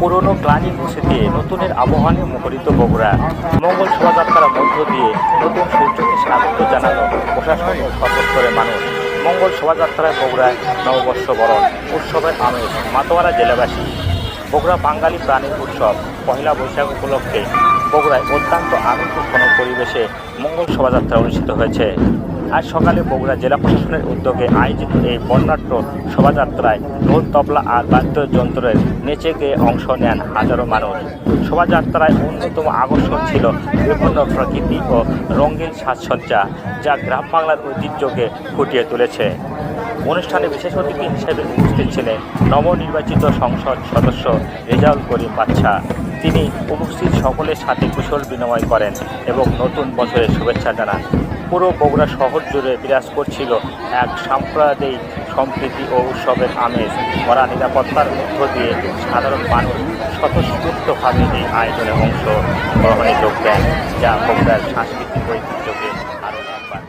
পুরনো গ্লানি মুছে দিয়ে নতুনের আবহাওয়া মুখরিত বগুড়া। মঙ্গল শোভাযাত্রার মধ্য দিয়ে নতুন সূর্যকে স্বাগত জানালো প্রশাসন ও সর্বস্তরের মানুষ। মঙ্গল শোভাযাত্রায় বগুড়ায় নববর্ষ বরণ উৎসবের আমেজ মাতোয়ারা জেলাবাসী। বগুড়া বাঙালি প্রাণীর উৎসব পহেলা বৈশাখ উপলক্ষে বগুড়ায় অত্যন্ত আনন্দঘন পরিবেশে মঙ্গল শোভাযাত্রা অনুষ্ঠিত হয়েছে। আজ সকালে বগুড়া জেলা প্রশাসনের উদ্যোগে আয়োজিত এই বর্ণাঢ্য শোভাযাত্রায় ঢোল তবলা আর বাদ্যযন্ত্রের নেচে গেয়ে অংশ নেন হাজারো মানুষ। শোভাযাত্রায় অন্যতম আকর্ষণ ছিল বিভিন্ন প্রকৃতি ও রঙিন সাজসজ্জা, যা গ্রাম বাংলার ঐতিহ্যকে ফুটিয়ে তুলেছে। অনুষ্ঠানে বিশেষ অতিথি হিসেবে উপস্থিত ছিলেন নবনির্বাচিত সংসদ সদস্য রেজাউল করিম বাচ্চা। তিনি উপস্থিত সকলের সাথে কুশল বিনিময় করেন এবং নতুন বছরের শুভেচ্ছা জানান। পুরো বগুড়া শহর জুড়ে বিরাজ করছিল এক সাম্প্রদায়িক সম্প্রীতি ও উৎসবের আমেজ। কড়া নিরাপত্তার মধ্য দিয়ে সাধারণ মানুষ স্বতঃস্ফূর্তভাবে এই আয়োজনে অংশ গ্রহণে যোগ দেন, যা বগুড়ার সাংস্কৃতিক ঐতিহ্যকে আরও একবার